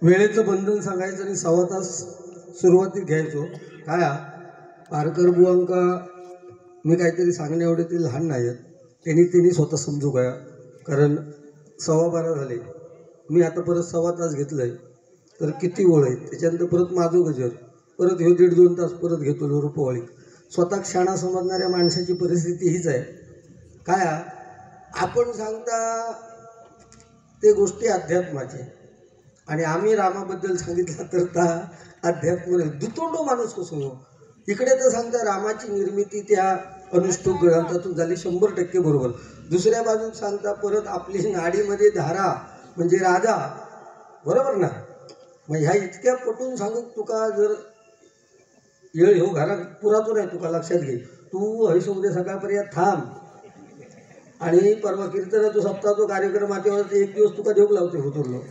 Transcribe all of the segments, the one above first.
वेळेचं बंधन सांगायचं आणि 1.25 तास सुरुवातीत घ्यायचो. काय पारकर बुवांका मी काहीतरी सांगण्या एवढे ते लहान नाही आहेत. त्यांनी स्वतः समजू गया. कारण 12:15 झाले. मी आता परत 1.25 तास घेतलं आहे तर किती ओळ आहेत. त्याच्यानंतर परत माझो गजर, परत हे 1.5-2 तास परत घेतो रुपवाळी. स्वतः क्षणा समजणाऱ्या माणसाची परिस्थिती हीच आहे. काय आपण सांगता ते गोष्टी अध्यात्माचे आणि आम्ही रामाबद्दल सांगितलं तर ता अध्यात्म दुतोंडो माणूस कसं हो. इकडे तर सांगता रामाची निर्मिती त्या अनुष्टुप ग्रंथातून झाली 100% बरोबर. दुसऱ्या बाजून सांगता परत आपली नाडीमध्ये धारा म्हणजे राजा बरोबर ना. मग ह्या इतक्या पटून सांगू तुका जर येळ हो घरात पुरातून आहे तुका लक्षात घे. तू हयस उद्या सकाळपर्यंत थांब आणि परवा कीर्तनाचा सप्ताहाचा कार्यक्रमाच्यावर 1 दिवस तुका देऊ लावते होतो.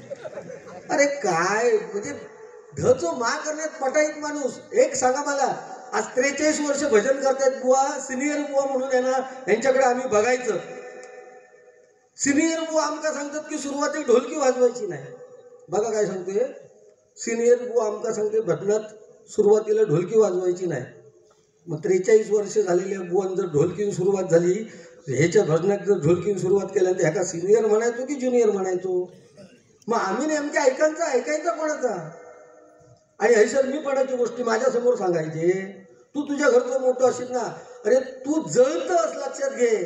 अरे काय म्हणजे धचो मा करण्यात पटाईत माणूस. एक सांगा मला, आज 43 वर्ष भजन करतात बुवा, सिनियर बुवा म्हणून आहे ना, यांच्याकडे आम्ही बघायचं. सिनियर बुवा आमका सांगतात की सुरुवाती ढोलकी वाजवायची नाही. बघा काय सांगतोय सिनियर बुवा आमका सांगते भजनात सुरुवातीला ढोलकी वाजवायची नाही. मग 43 वर्ष झालेल्या बुवान जर ढोलकीन सुरुवात झाली, ह्याच्या भजनात जर ढोलकीन सुरुवात केल्या तर ह्याका सिनियर म्हणायचो की ज्युनियर म्हणायचो. मग आम्ही नेमक्या ऐकायचा कोणाचा. आणि हैसर मी पणाची गोष्टी माझ्यासमोर सांगायचे. तू तुझ्या घरचं मोठं असेल ना, अरे तू जळतस लक्षात घे.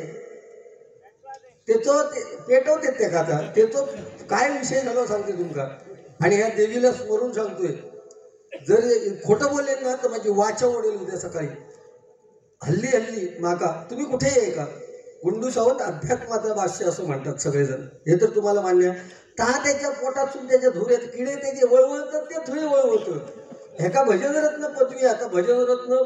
त्याचं पेटवते त्या काचा त्याचं काय विषय झाला सांगते तुमका. आणि ह्या देवीला स्मरून सांगतोय, जर खोटं बोलले ना तर माझी वाचा ओढेल उद्या सकाळी. हल्ली माका तुम्ही कुठे आहे का. गुंडू सावंत अध्यात्माचा भाष्य असं म्हणतात सगळेजण. हे तर तुम्हाला मान्य. ता त्याच्या पोटातून त्याच्या धुऱ्यात किडे त्याचे वळवळतात, ते थोडी वळवतं. हे का भजनरत्न पदवी. आता भजनरत्न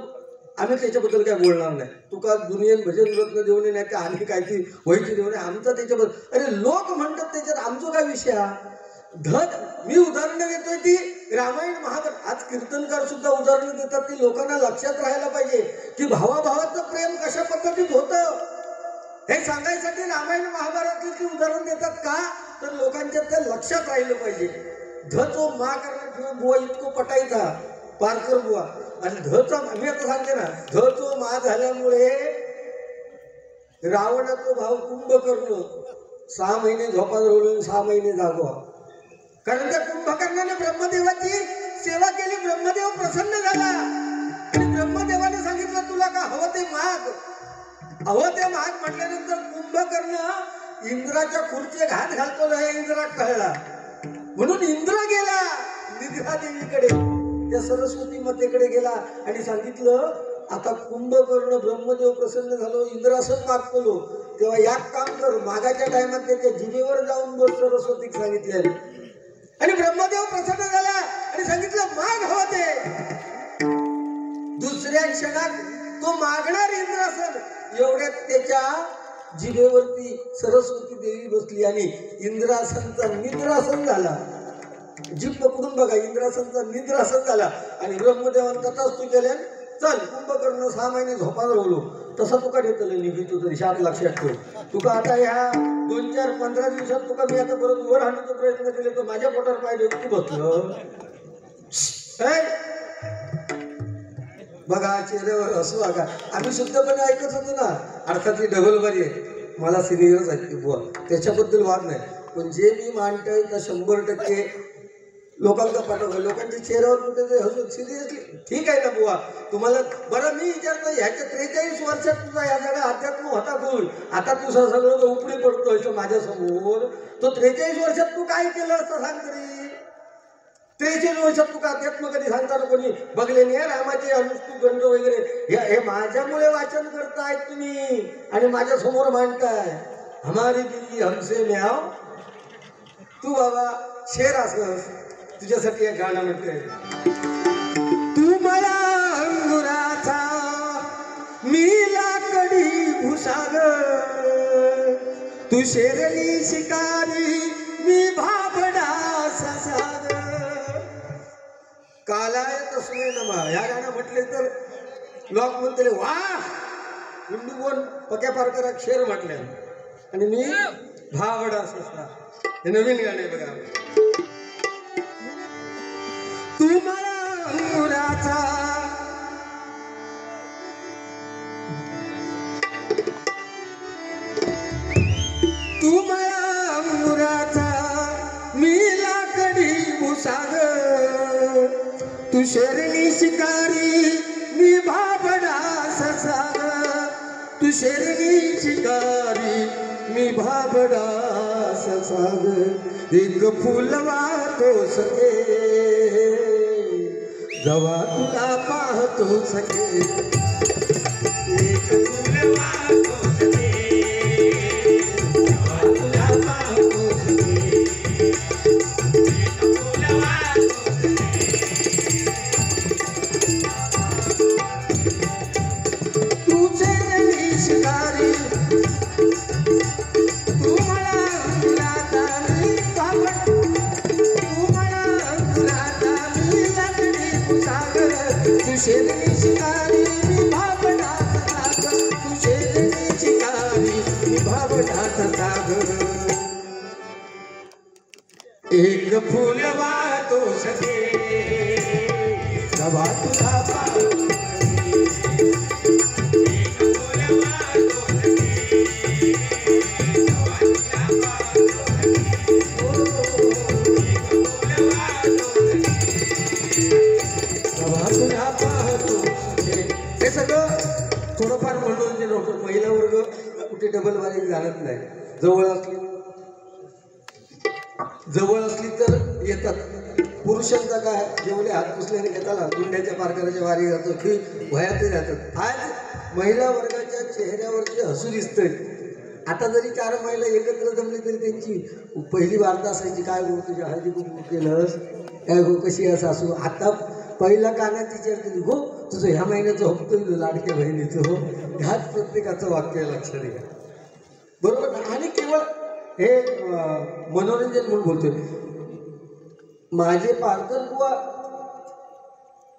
आम्ही त्याच्याबद्दल काय बोलणार नाही. तुका दुनियेत भजनरत्न देऊ नये नाही तर आम्ही काय ती व्हायची देऊ नये आमचा त्याच्याबद्दल. अरे लोक म्हणतात त्याच्यात आमचं काय विषय हा. मी उदाहरणं देतोय ती रामायण महाभारत. आज कीर्तनकार सुद्धा उदाहरणं देतात ती लोकांना लक्षात राहायला पाहिजे की भावाभावाचं प्रेम कशा पद्धतीत होतं हे सांगायसाठी रामायण महाभारतातली ती उदाहरण देतात का, तर लोकांच्या त्या लक्षात राहिलं पाहिजे. धचो मा करण्यात बुवा इतकं पटायचा पारकर बुवा. आणि धचा मी आता सांगते ना, धचो मा झाल्यामुळे रावणाचा भाव कुंभकर्ण 6 महिने झोपात रोवून 6 महिने जागवा. कारण त्या कुंभकर्णाने ब्रह्मदेवाची सेवा केली. ब्रह्मदेव प्रसन्न झाला आणि ब्रह्मदेवाने सांगितलं तुला का हवं ते माग. हवं ते माग म्हटल्यानंतर कुंभकर्ण इंद्राच्या खुर्ची घात घालतो हे इंद्रात कळला. म्हणून इंद्र गेला निद्रा देवीकडे, त्या सरस्वती मातेकडे गेला आणि सांगितलं आता कुंभकर्ण ब्रह्मदेव प्रसन्न झालो, इंद्रासन मागतो. तेव्हा एक काम कर, मागाच्या टायमात त्याच्या जिभेवर जाऊन बस सरस्वतीक सांगितले. आणि ब्रह्मदेव प्रसन्न झाला आणि सांगितलं माग हवं ते. दुसऱ्या क्षणात तो मागणार इंद्रासन. एवढ्यात त्याच्या जिभेवरती सरस्वती देवी बसली आणि इंद्रासनचा निद्रासन झाला. जीभ पकडून बघा, इंद्रासनचा निद्रासन झाला. आणि ब्रह्मदेवान तथास्तु केल्या. चल कुंभकर्ण 6 महिने झोपात राहिलो. तसा तुका घेतलं निघितो तरी शाप लक्षात ठेव. तुका आता ह्या 2-4-15 दिवसात तुका मी आता परत वर आणण्याचा प्रयत्न केले तर माझ्या पोटावर पाहिजे तू बसलं. बघा चेहऱ्यावर असं बघा. आम्ही शुद्धपणे ऐकत होतो ना. अर्थात ही डबल बारी आहे, मला सिनियरच ऐकते बुवा, त्याच्याबद्दल वाद नाही. पण जे मी मांडतोय तर 100% लोकांचा पाठवलं. लोकांच्या चेहऱ्यावर कुठे हसून सिरियसली ठीक आहे ना बुवा तुम्हाला. बरं मी विचारतो ह्याच्या 43 वर्षात तुझा या सगळा अध्यात्म होता बोल. आता तू सगळं उपडी पडतोय माझ्यासमोर. तो 43 वर्षात तू काय केलं असं सांग तरी. 43 वर्षात तुका अध्यात्म कधी सांगताना कोणी बघले नाही. रामाचे अनुष्टुप ग्रंथ वगैरे हे माझ्यामुळे वाचन करताय तुम्ही आणि माझ्या समोर मांडताय. हमारी दिल्ली हमसे म्याव. तू बाबा शेर असस तुझ्यासाठी एक गाणं म्हटलंय. तू मला अंगुराचा मी लाकडी भुसाग, तू शेरणी शिकारी मी भाबडा ससाग. कालाय तस्मै नमः. या गाणं म्हटले तर लोक म्हणते वा गुंडू बोल पक्या पारकराक शेर म्हटले आणि मी भाबडा ससा. हे नवीन गाणे बघा. तू मला अंगुराचा तू मला अंगुराचा मी लाकडी मुसाग तू शरणी शिकारी मी भाबडा ससाग तू शरणी शिकारी मी भाबडा ससाग एक फुल वाहतो सखे जवा तुला पाहतो सखे एक फुल वाहतो सखे जवा तुला पाहतो सखे एक फुल वाहतो तुझे शिकारी तू मला अंगुराचा मी भाबडा तू मला अंगुराचा मी लाकडी मुसागर तू शरणी शिकारी मी भाबडा ससाग तू शरणी शिकारी मी भाबडा ससाग एक फुल वाहतो सखे जवा तुला पाहतो हे सगळं थोडंफार मनोरंजन होतं. महिला वर्ग कुठे डबल वारी घालत नाही. जवळ असली तर येतात. पुरुषांचा काय जेवढे हात पुसल्याने घेताला गुंड्याच्या पारकराच्या वारी जातो की भयातही जातात. आज महिला वर्गाच्या चेहऱ्यावरचे हसू दिसतंय. आता जरी 4 महिला एकत्र जमली तरी त्यांची पहिली वार्ता असायची, काय गो तुझ्या हळदी कुंकू केलंस, काय गो कशी आहे सासू. आता पहिला कानात विचार केली, हो तुझं ह्या महिन्याचं हप्तो लाडक्या बहिणीचं, हो ह्याच प्रत्येकाचं वाक्य लक्षात घ्या. बरोबर ना. आणि केवळ हे मनोरंजन म्हणून बोलतोय. माझे पारकर बुवा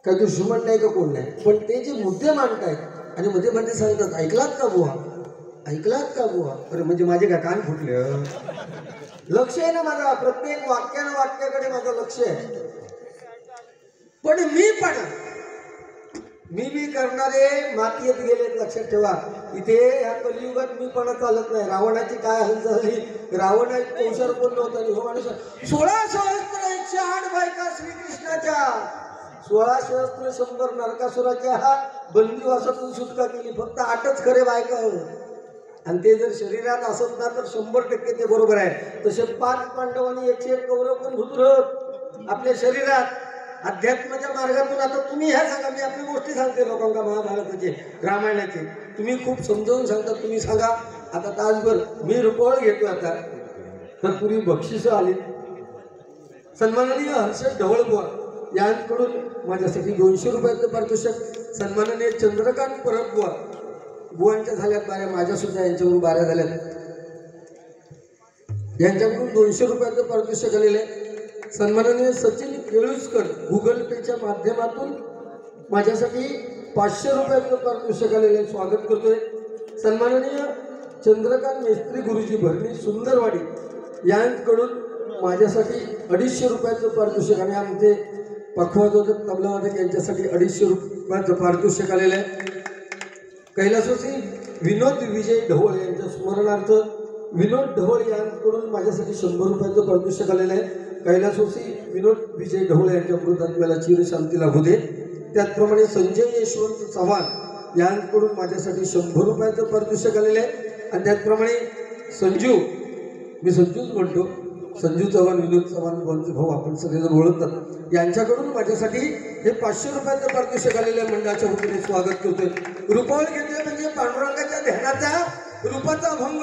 काही दुश्मन नाही का कोण नाही, पण ते जे मुद्दे मांडतायत आणि मध्ये मध्ये सांगतात ऐकलात का बुवा, ऐकलात का बुवा. अरे म्हणजे माझे काय कान फुटले. लक्ष आहे ना माझा, प्रत्येक वाक्याकडे माझं लक्ष आहे. पण मी करणारे मातीयेत गेलेत. लक्षात ठेवा, इथे या कलियुगात मी पण चालत नाही. रावणाची काय हालत झाली, रावण एक कौशल कोण नव्हता. हो माणूस 16 सहस्त्र 108 बायका श्रीकृष्णाच्या, 16 सहस्त्र 100 नरकासुराच्या हा बंदिवासातून सुटका केली. फक्त 8च खरे बायका. आणि ते जर शरीरात असत ना तर 100% ते बरोबर आहे. तसे 5 पांडवांनी 101 कौरव पण धुतलं आपल्या शरीरात अध्यात्माच्या मार्गातून. आता तुम्ही ह्या सांगा, मी आपली गोष्टी सांगते लोकांना, महाभारताचे रामायणाचे तुम्ही खूप समजावून सांगता. तुम्ही सांगा आता तासभर मी रुपवळ घेतो. आता तर पूर्वी बक्षिसं आली. सन्माननीय हर्षद ढवळबुवा यांकडून माझ्यासाठी 200 रुपयाचं पारितोषिक. सन्माननीय चंद्रकांत परबबुवा बुवांच्या झाल्यात बाऱ्या, माझ्यासुद्धा यांच्याकडून बाऱ्या झाल्यात. यांच्याकडून 200 रुपयाचं पारितोषिक आलेलं आहे. सन्माननीय सचिन केळुसकर गुगल पेच्या माध्यमातून माझ्यासाठी 500 रुपयाचं पारितोषिक आलेलं आहे. स्वागत करतोय. सन्माननीय चंद्रकांत मेस्त्री गुरुजी भरणी सुंदरवाडी यांकडून माझ्यासाठी 250 रुपयाचं पारितोषिक आणि आमचे पखवाजोदक तबलावादक यांच्यासाठी 250 रुपयाचं पारितोषिक आलेलं आहे. कैलासवासी विनोद विजय ढवळ यांच्या स्मरणार्थ विनोद ढवळ यांकडून माझ्यासाठी 100 रुपयाचं पारितोषिक आलेलं आहे. कैलासवासी विनोद विजय ढवळ यांच्या मृतात्म्याला चिरशांती लाभू दे. त्याचप्रमाणे संजय यशवंत चव्हाण यांकडून माझ्यासाठी 100 रुपयाचं पारितोषिक आलेलं आहे. आणि त्याचप्रमाणे संजू, मी संजूच म्हणतो, संजू चव्हाण, विनोद चव्हाण भाऊ आपण सगळेजण ओळखतात, यांच्याकडून माझ्यासाठी हे 500 रुपयाचं पारितोषिक आलेल्या मंडळाच्या वतीने स्वागत करतोय. रुपवळ घेतोय म्हणजे पांडुरंगाच्या ध्यानाचा रूपाचा भंग.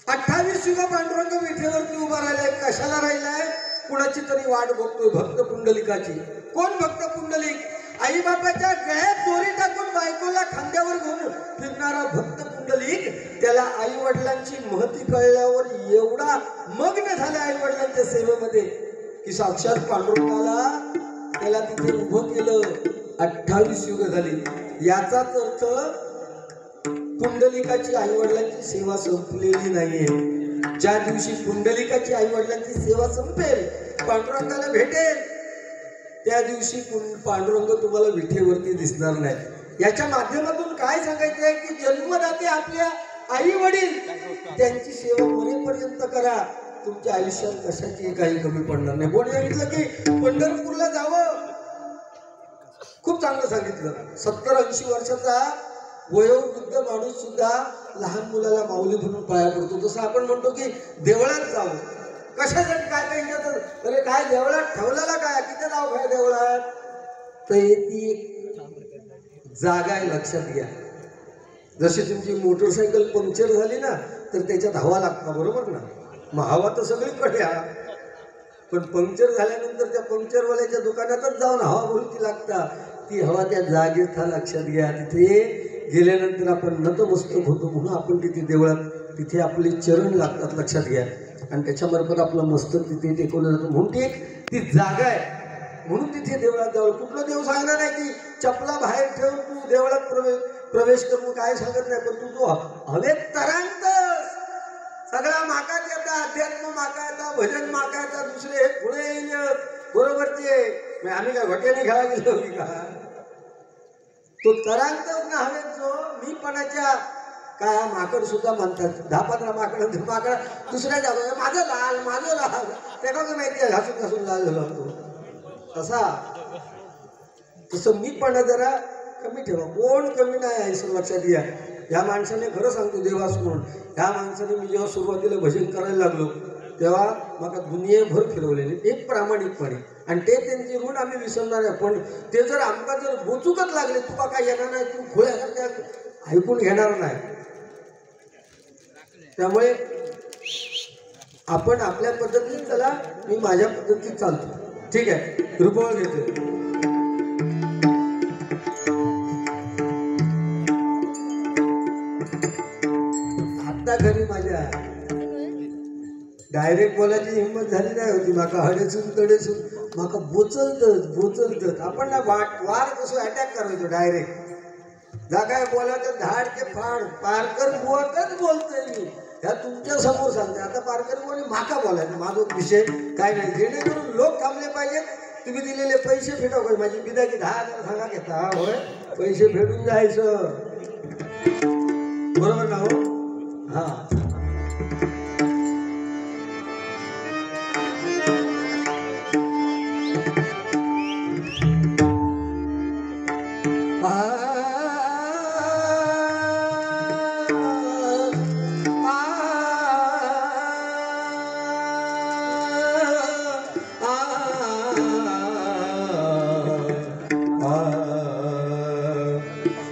28 युग पांडुरंग विठेवरती उभा राहिलाय. कशाला राहिलाय? कुणाची तरी वाट बघतोय. भक्त पुंडलिकाची. कोण भक्त पुंडलिक? आई बापाच्या गळ्यात दोरी टाकून बायकोला खांद्यावर घेऊन फिरणारा भक्त पुंडलिक. त्याला आई वडिलांची महती कळल्यावर एवढा मग्न झाला आई वडिलांच्या सेवेमध्ये की साक्षात पांडुरंगाला त्याला तिथे उभं केलं. 28 युग झाली. याचाच अर्थ पुंडलिकाची आई वडिलांची सेवा संपलेली नाहीये. ज्या दिवशी पुंडलिकाची आई वडिलांची सेवा संपेल पांडुरंगाला भेटेल त्या दिवशी पांडुरंग तुम्हाला विठेवरती दिसणार नाही। याच्या माध्यमातून काय सांगायचं आहे की जन्मदाते आपल्या आई वडील त्यांची सेवा मरेपर्यंत करा, तुमच्या आयुष्यात कशाची काही कमी पडणार नाही। कोणी सांगितलं की पंढरपूरला जावं, खूप चांगलं सांगितलं। 70-80 वर्षाचा वयोवृद्ध माणूस सुद्धा लहान मुलाला माऊली म्हणून पाया पडतो। तसं आपण म्हणतो की देवळात जावं, कशासाठी काय पाहिजे तर अरे काय देवळात ठेवलेला काय, किती नाव काय देवळात, तर ती एक जागा आहे, लक्षात घ्या। जशी तुमची मोटरसायकल पंक्चर झाली ना तर त्याच्यात हवा लागता, बरोबर ना? मग हवा तर सगळीकडे हा, पण पंक्चर झाल्यानंतर त्या पंक्चरवाल्याच्या दुकानातच जाऊन हवा भरती लागता, ती हवा त्या जागेत हा, लक्षात घ्या। तिथे गेल्यानंतर आपण नतमस्तक होतो म्हणून आपण तिथे देवळात, तिथे आपले चरण लागतात, लक्षात घ्या। आणि त्याच्यामार्फत आपलं मस्तक तिथे टेकवलं जातं म्हणून ती जागा आहे, म्हणून तिथे देवळात जावं। कुठलं देव सांगणार नाही की चपला बाहेर ठेवून तू देवळात प्रवेश करून काय सांगत नाही, पण तू हवेत तरंगतस, सगळा माकाच येता, अध्यात्म माका येता, भजन माका येता, दुसरे हे पुढे येईल बरोबरचे। आम्ही काय घोट्याने घ्यावा गेलो का? तो तरंगतच ना हवेत, जो मीपणाच्या काय माकड सुद्धा म्हणतात, 10-15 माकड दुसऱ्या जागा माझं लाल ते का माहिती आहे, घासून लाल झाला होतो तसा। तसं मीपणा जरा कमी ठेवा, कोण कमी नाही आहे सर, लक्षात घ्या। या माणसाने खरं सांगतो देवास म्हणून, या माणसाने मी जेव्हा सुरुवातीला भजन करायला लागलो तेव्हा मला दुनियेभर फिरवलेले एक प्रामाणिकपणे, आणि ते त्यांचे ऋण आम्ही विसरणार आहे। पण ते जर आमका जर बोचूकच लागले, तुका काय येणार नाही, तू खोळ्यासारख्या ऐकून घेणार नाही। त्यामुळे आपण आपल्या पद्धतीने चला, मी माझ्या पद्धतीत चालतो, ठीक आहे? रुपवळ घेतो। आता घरी माझ्या डायरेक्ट बोलायची हिंमत झाली नाही होती, माका हडेसून तडेसून माका बोचलत आपण ना वार कसं अटॅक करायचो डायरेक्ट, जा काय बोलायचं धाड ते फाड, पारकर बुवाकच बोलतोय मी, ह्या तुमच्या समोर सांगते। आता पारकर बुवाने माका बोलायचं, माझा विषय काय नाही, जेणेकरून लोक थांबले पाहिजेत। तुम्ही दिलेले पैसे फेटाव पाहिजे, माझी बिदाकी 10,000 सांगा घेता, होय पैसे फेडून जायचं, बरोबर ना? हो हा,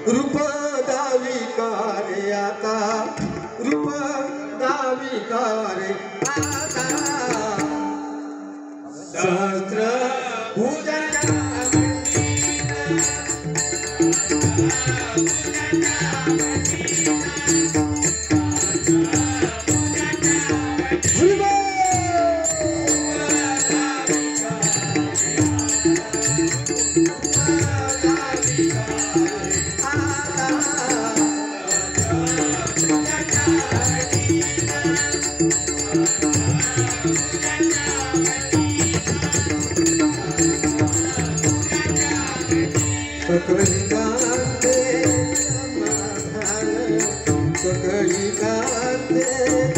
रूप दावी कारे आता, रूप दावी कारे आता, सहस्त्र भुजाच्या सकळी गाते समाधान, सकळी गाते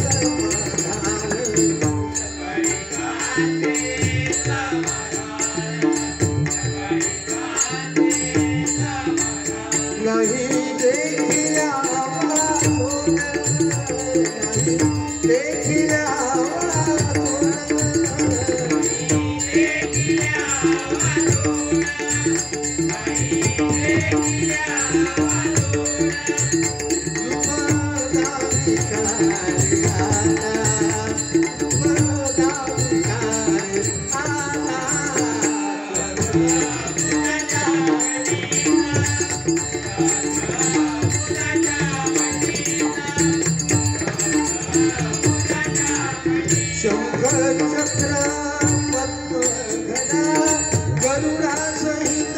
समाधान, नाही देखिला देखिला शंकर चक्र पद्मगदा गरुडा सहित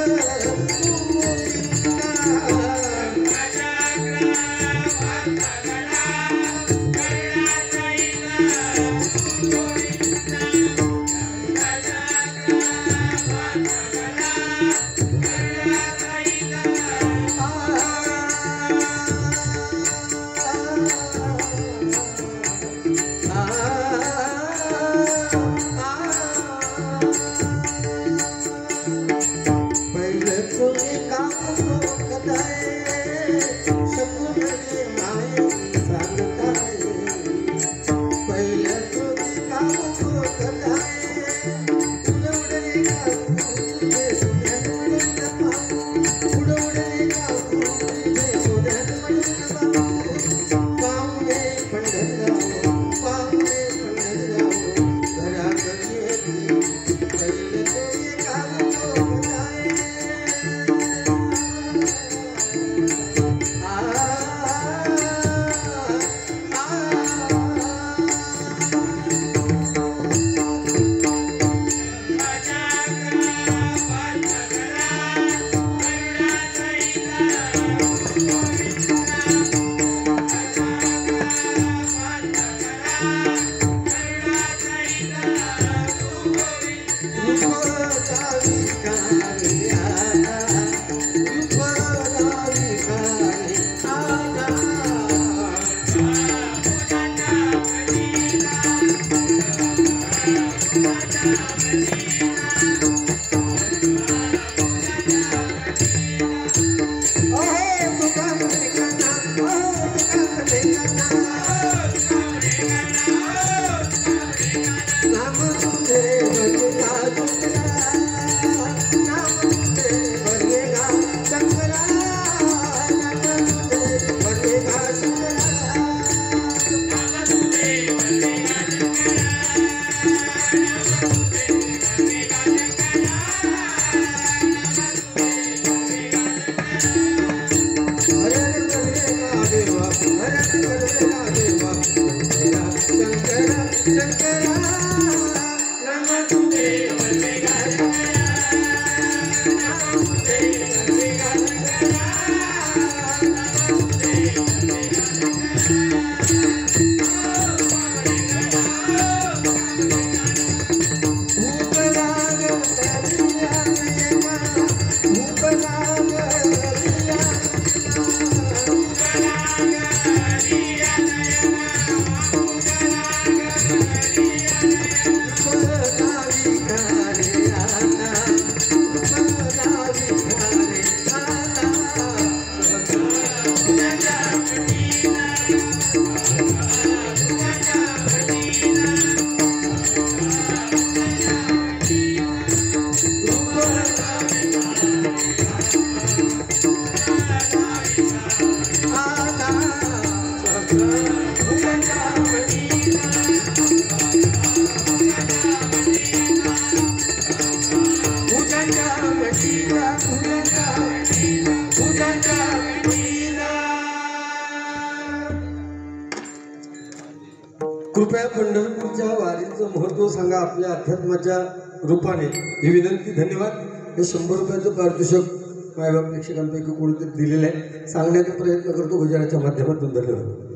कृपया पंढरपूरच्या वारीचं महत्त्व सांगा आपल्या अध्यात्माच्या रूपाने ही विनंती. धन्यवाद. हे 100 रुपयाचं पारितोषिक मायबाप प्रेक्षकांपैकी कोणीतरी दिलेलं आहे. सांगण्याचा प्रयत्न करतो गुजरातच्या माध्यमातून. धन्यवाद.